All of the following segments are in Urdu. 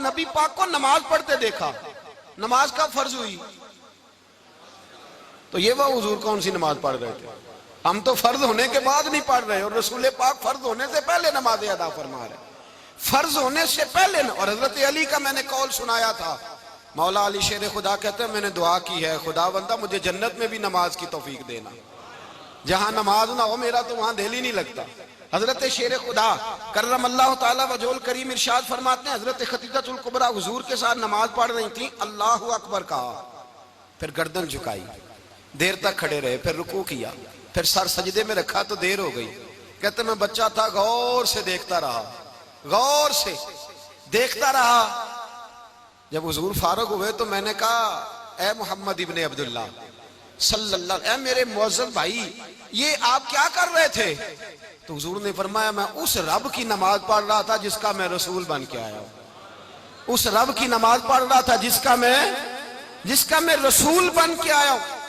نبی پاک کو نماز پڑھتے دیکھا. نماز کب فرض ہوئی؟ تو یہ وہ حضور کون سی نماز پڑھ رہے تھے؟ ہم تو فرض ہونے کے بعد نہیں پڑھ رہے، اور رسول پاک فرض ہونے سے پہلے نماز ادا فرما رہے، فرض ہونے سے پہلے. اور حضرت علی کا میں نے قول سنایا تھا، مولا علی شیر خدا کہتے ہیں میں نے دعا کی ہے خدا بندہ مجھے جنت میں بھی نماز کی توفیق دینا، جہاں نماز نہ ہو میرا تو وہاں دل ہی نہیں لگتا. حضرت شیر خدا کرم اللہ تعالیٰ وجہہ الکریم ارشاد فرماتے ہیں حضرت خدیجہ الکبریٰ حضور کے ساتھ نماز پڑھ رہی تھیں، اللہ اکبر کہا، پھر گردن جھکائی، دیر تک کھڑے رہے، پھر رکوع کیا، پھر سر سجدے میں رکھا تو دیر ہو گئی. کہتے میں بچہ تھا، غور سے دیکھتا رہا، غور سے دیکھتا رہا. جب حضور فارغ ہوئے تو میں نے کہا اے محمد ابن عبداللہ صلی اللہ علیہ، اے میرے معزز بھائی یہ آپ کیا کر رہے تھے؟ تو حضور نے فرمایا میں اس رب کی نماز پڑھ رہا تھا جس کا میں رسول بن کے آیا ہوں، اس رب کی نماز پڑھ رہا تھا جس کا میں رسول بن کے آیا ہوں.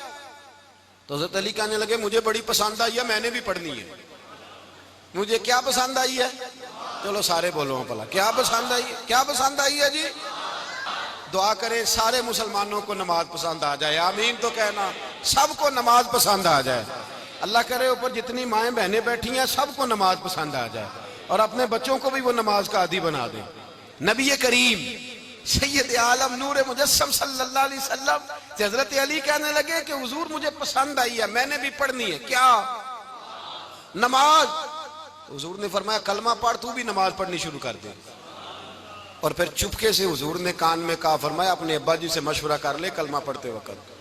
تو حضرت علی کہنے لگے مجھے بڑی پسند آئی ہے، میں نے بھی پڑھنی ہے. مجھے کیا پسند آئی ہے؟ چلو سارے بولو پلا کیا پسند آئی ہے؟ کیا پسند آئی ہے جی؟ دعا کریں سارے مسلمانوں کو نماز پسند آ جائے، آمین تو کہنا، سب کو نماز پسند آ جائے. اللہ کرے اوپر جتنی مائیں بہنیں بیٹھی ہیں سب کو نماز پسند آ جائے، اور اپنے بچوں کو بھی وہ نماز کا عادی بنا دیں. نبی کریم سید عالم نور مجسم صلی اللہ علیہ وسلم سے حضرت علی کہنے لگے کہ حضور مجھے پسند آئی ہے، میں نے بھی پڑھنی ہے. کیا؟ نماز. تو حضور نے فرمایا کلمہ پڑھ، تو بھی نماز پڑھنی شروع کر دے. اور پھر چپکے سے حضور نے کان میں کہا، فرمایا اپنے ابا جی سے مشورہ کر لے کلمہ پڑھتے وقت،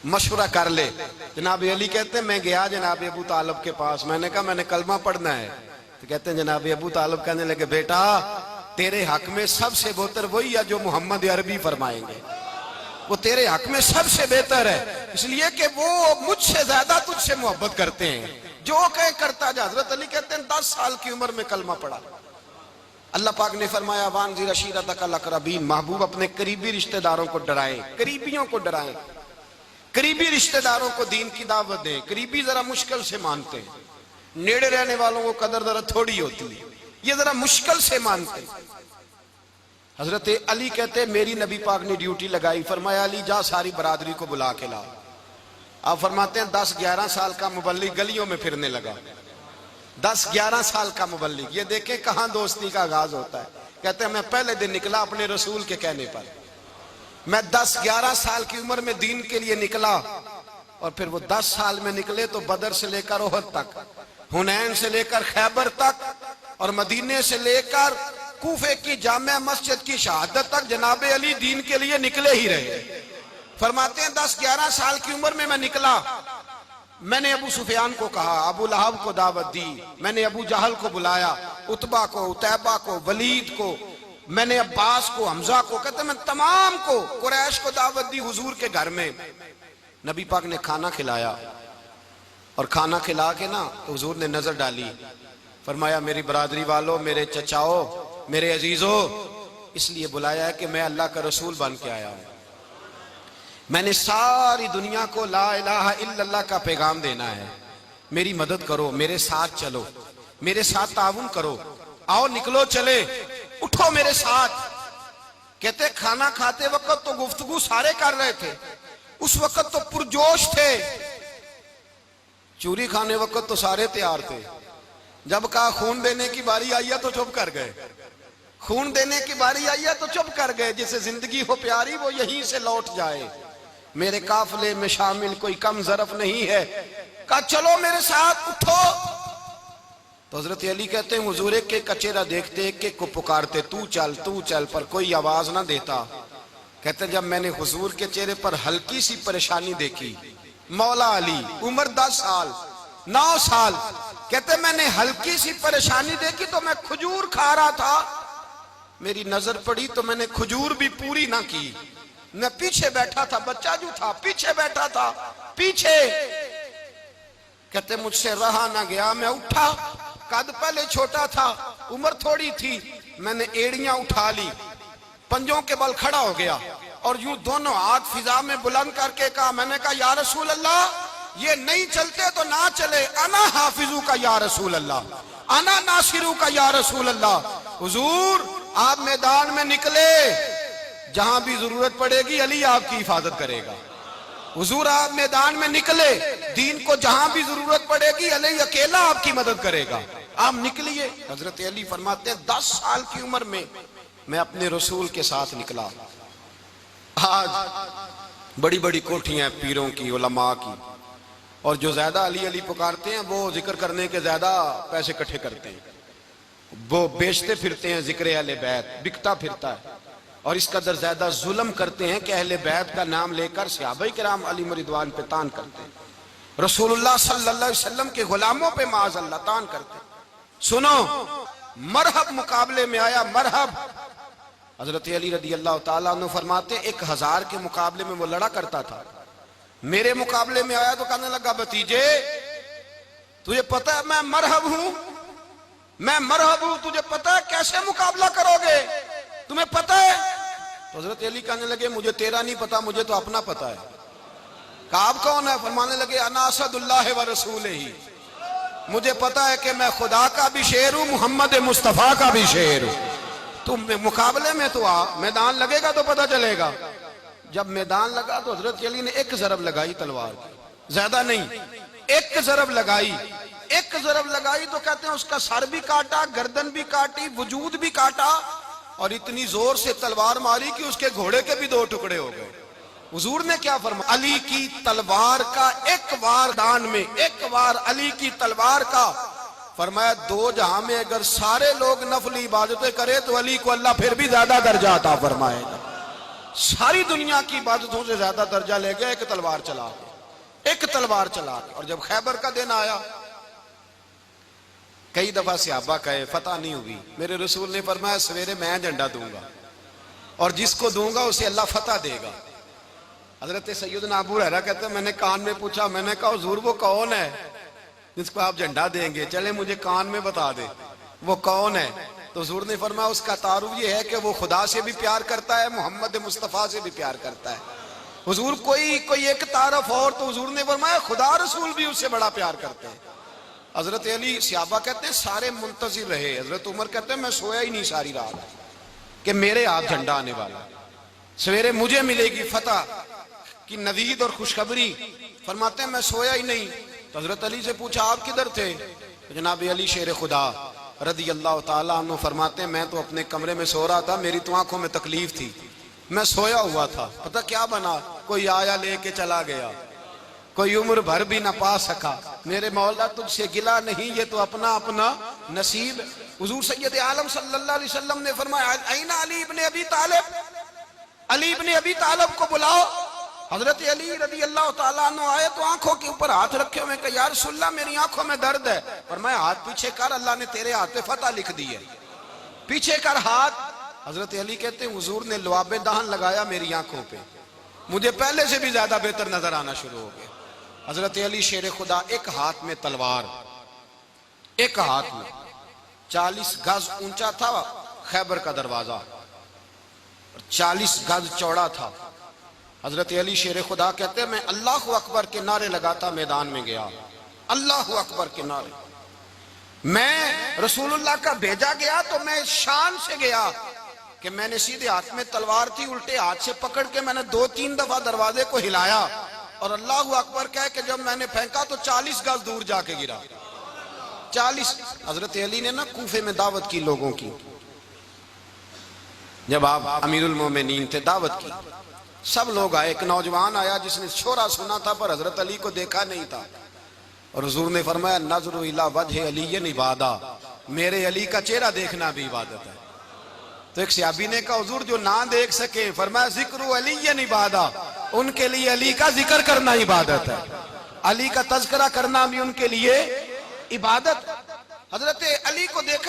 مشورہ کر لے. جناب علی کہتے ہیں میں گیا جناب ابو طالب کے پاس، میں نے کہا میں نے کلمہ پڑھنا ہے. تو کہتے ہیں جناب ابو طالب کہنے لگے بیٹا تیرے حق میں سب سے بہتر وہی ہے جو محمد عربی فرمائیں گے، وہ تیرے حق میں سب سے بہتر ہے، اس لیے کہ وہ مجھ سے زیادہ تجھ سے محبت کرتے ہیں، جو کہیں کرتا جا. حضرت علی کہتے ہیں 10 سال کی عمر میں کلمہ پڑھا. اللہ پاک نے فرمایا وانذر عشیرتک الاقربین، محبوب اپنے قریبی رشتہ داروں کو ڈرائیں، قریبیوں کو ڈرائیں، قریبی رشتہ داروں کو دین کی دعوت دیں. قریبی ذرا مشکل سے مانتے ہیں، نیڑے رہنے والوں کو قدر ذرا تھوڑی ہوتی ہے، یہ ذرا مشکل سے مانتے ہیں. حضرت علی کہتے میری نبی پاک نے ڈیوٹی لگائی، فرمایا علی جا ساری برادری کو بلا کے لا. آپ فرماتے ہیں 10-11 سال کا مبلغ گلیوں میں پھرنے لگا، 10-11 سال کا مبلغ. یہ دیکھیں کہاں دوستی کا آغاز ہوتا ہے. کہتے ہیں میں پہلے دن نکلا اپنے رسول کے کہنے پر، میں 10-11 سال کی عمر میں دین کے لیے نکلا، اور پھر وہ 10 سال میں نکلے تو بدر سے لے کر احد تک، حنین سے لے کر خیبر تک، اور مدینے سے لے کر کوفے کی جامع مسجد کی شہادت تک جناب علی دین کے لیے نکلے ہی رہے. فرماتے ہیں 10-11 سال کی عمر میں نکلا. میں نے ابو سفیان کو کہا، ابو لہب کو دعوت دی، میں نے ابو جہل کو بلایا، عتبہ کو، عتیبہ کو، ولید کو، میں نے عباس کو، حمزہ کو، کہتے میں تمام کو، قریش کو دعوت دی حضور کے گھر میں. نبی پاک نے کھانا کھلایا، اور کھانا کھلا کے نا حضور نے نظر ڈالی، فرمایا میری برادری والوں، میرے چچاؤ، میرے عزیزو، اس لیے بلایا ہے کہ میں اللہ کا رسول بن کے آیا ہوں. میں نے ساری دنیا کو لا الہ الا اللہ کا پیغام دینا ہے، میری مدد کرو، میرے ساتھ چلو، میرے ساتھ تعاون کرو، آؤ نکلو چلے، اٹھو میرے ساتھ. کہتے کھانا کھاتے وقت تو گفتگو سارے کر رہے تھے، اس وقت تو پرجوش تھے، چوری کھانے وقت تو سارے تیار تھے، جب کہا خون دینے کی باری آئی ہے تو چپ کر گئے، خون دینے کی باری آئی ہے تو چپ کر گئے. جسے زندگی ہو پیاری وہ یہیں سے لوٹ جائے، میرے قافلے میں شامل کوئی کم ظرف نہیں ہے. کہا چلو میرے ساتھ اٹھو. تو حضرت علی کہتے ہیں حضور ایک ایک کا چہرہ دیکھتے، ایک ایک کو پکارتے، تو چل، پر کوئی آواز نہ دیتا. کہتے ہیں جب میں نے حضور کے چہرے پر ہلکی سی پریشانی دیکھی، مولا علی عمر 10 سال 9 سال، کہتے میں نے ہلکی سی پریشانی دیکھی تو میں کھجور کھا رہا تھا، میری نظر پڑی تو میں نے کھجور بھی پوری نہ کی، میں پیچھے بیٹھا تھا، بچہ جو تھا پیچھے بیٹھا تھا، پیچھے. کہتے مجھ سے رہا نہ گیا، میں اٹھا، قد پہلے چھوٹا تھا، عمر تھوڑی تھی، میں نے ایڑیاں اٹھا لی، پنجوں کے بل کھڑا ہو گیا، اور یوں دونوں ہاتھ فضا میں بلند کر کے کہا، میں نے کہا یا رسول اللہ یہ نہیں چلتے تو نہ چلے، انا حافظو کا یا رسول اللہ، انا ناصرو کا یا رسول اللہ. حضور آپ میدان میں نکلے، جہاں بھی ضرورت پڑے گی علی آپ کی حفاظت کرے گا۔ حضور آپ میدان میں نکلے، دین کو جہاں بھی ضرورت پڑے گی علی اکیلا آپ کی مدد کرے گا۔ آپ نکلیے۔ حضرت علی فرماتے ہیں 10 سال کی عمر میں میں اپنے رسول کے ساتھ نکلا۔ آج بڑی بڑی کوٹھیاں پیروں کی، علماء کی، اور جو زیادہ علی علی پکارتے ہیں وہ ذکر کرنے کے زیادہ پیسے اکٹھے کرتے ہیں، وہ بیچتے پھرتے ہیں ذکر اہل بیت، بکتا پھرتا ہے، اور اس قدر زیادہ ظلم کرتے ہیں کہ اہل بیت کا نام لے کر صحابہ کرام علی رضوان پہ تان کرتے ہیں، رسول اللہ صلی اللہ علیہ وسلم کے غلاموں پہ معاذ اللہ تان کرتے ہیں۔ سنو، مرحب مقابلے میں آیا، مرحب۔ حضرت علی رضی اللہ تعالیٰ عنہ فرماتے ہیں 1000 کے مقابلے میں وہ لڑا کرتا تھا، میرے مقابلے میں آیا تو کہنے لگا بھتیجے تجھے پتہ ہے میں مرحب ہوں، میں مرحب ہوں، تجھے پتہ ہے کیسے مقابلہ کرو گے، تمہیں پتہ ہے؟ تو حضرت علی کہنے لگے مجھے تیرا نہیں پتا، مجھے تو اپنا پتہ ہے۔ کہا آپ کون ہے؟ فرمانے لگے انا اسد اللہ و رسولہ، مجھے پتا ہے کہ میں خدا کا بھی شیر ہوں، محمد مصطفیٰ کا بھی شیر ہوں۔ تم مقابلے میں تو آ، میدان لگے گا تو پتہ چلے گا۔ جب میدان لگا تو حضرت علی نے ایک ضرب لگائی تلوار کی، زیادہ نہیں، ایک ضرب لگائی، ایک ضرب لگائی تو کہتے ہیں اس کا سر بھی کاٹا، گردن بھی کاٹی، وجود بھی کاٹا، اور اتنی زور سے تلوار ماری کہ اس کے گھوڑے کے بھی 2 ٹکڑے ہو گئے۔ حضور نے کیا فرمایا؟ علی کی تلوار کا ایک وار دان میں، ایک وار علی کی تلوار کا، فرمایا 2 جہاں میں اگر سارے لوگ نفلی عبادتیں کرے تو علی کو اللہ پھر بھی زیادہ درجہ عطا فرمائے گا۔ ساری دنیا کی عبادتوں سے زیادہ درجہ لے گیا ایک تلوار چلا کے، ایک تلوار چلا کے۔ اور جب خیبر کا دن آیا، کئی دفعہ صحابہ کہے فتح نہیں ہوئی، میرے رسول نے فرمایا سویرے میں جھنڈا دوں گا، اور جس کو دوں گا اسے اللہ فتح دے گا۔ حضرت سیدنا ابو ہریرہ کہتے ہیں میں نے کان میں پوچھا، میں نے کہا حضور وہ کون ہے جس کو آپ جھنڈا دیں گے؟ چلے مجھے کان میں بتا دے وہ کون ہے۔ تو حضور نے فرمایا اس کا تعارف یہ ہے کہ وہ خدا سے بھی پیار کرتا ہے، محمد مصطفیٰ سے بھی پیار کرتا ہے۔ حضور کوئی ایک تعارف اور، تو حضور نے فرمایا خدا رسول بھی اس سے بڑا پیار کرتے ہیں۔ حضرت علی، صحابہ کہتے ہیں سارے منتظر رہے، حضرت عمر کہتے ہیں میں سویا ہی نہیں ساری رات کہ میرے ہاتھ جھنڈا آنے والا، سویرے مجھے ملے گی فتح کی نوید اور خوشخبری۔ فرماتے ہیں میں سویا ہی نہیں۔ تو حضرت علی سے پوچھا آپ کدھر تھے؟ جناب علی شیر خدا رضی اللہ تعالیٰ عنہ فرماتے ہیں میں تو اپنے کمرے میں سو رہا تھا، میری تو آنکھوں میں تکلیف تھی، میں سویا ہوا تھا، پتہ کیا بنا، کوئی آیا لے کے چلا گیا، کوئی عمر بھر بھی نہ پا سکا۔ میرے مولا تجھ سے گلا نہیں، یہ تو اپنا اپنا نصیب۔ حضور سید عالم صلی اللہ علیہ وسلم نے فرمایا این علی ابن ابی طالب، علی ابن ابی طالب کو بلاؤ۔ حضرت علی رضی اللہ تعالیٰ عنہ آئے تو آنکھوں کے اوپر ہاتھ رکھے ہوئے کہ یا رسول اللہ میری آنکھوں میں درد ہے۔ فرمایا ہاتھ پیچھے کر، اللہ نے تیرے ہاتھ پہ فتح لکھ دی ہے، پیچھے کر ہاتھ۔ حضرت علی کہتے ہیں حضور نے لعاب دہن لگایا میری آنکھوں پہ، مجھے پہلے سے بھی زیادہ بہتر نظر آنا شروع ہو گیا۔ حضرت علی شیر خدا، ایک ہاتھ میں تلوار، ایک ہاتھ میں 40 گز اونچا تھا خیبر کا دروازہ، 40 گز چوڑا تھا۔ حضرت علی شیر خدا کہتے ہیں میں اللہ اکبر کے نعرے لگاتا میدان میں گیا، اللہ اکبر کے نعرے۔ میں رسول اللہ کا بھیجا گیا تو میں شان سے گیا کہ میں نے سیدھے ہاتھ میں تلوار تھی، الٹے ہاتھ سے پکڑ کے میں نے 2-3 دفعہ دروازے کو ہلایا، اور اللہ اکبر کہہ کہ جب میں نے پھینکا تو 40 گز دور جا کے گرا، 40۔ حضرت علی نے نا کوفے میں دعوت کی لوگوں کی، جب آپ امیر المومنین تھے، دعوت کی، سب لوگ آئے۔ ایک نوجوان آیا جس نے شورا سنا تھا پر حضرت علی کو دیکھا نہیں تھا، اور حضور نے فرمایا نظر الی وجہ علی عبادہ، میرے علی کا چہرہ دیکھنا بھی عبادت ہے۔ تو ایک صحابی نے کہا حضور جو نہ دیکھ سکے، فرمایا ذکر علی عبادہ، ان کے لیے علی کا ذکر کرنا عبادت ہے، علی کا تذکرہ کرنا بھی ان کے لیے عبادت۔ حضرت علی کو دیکھا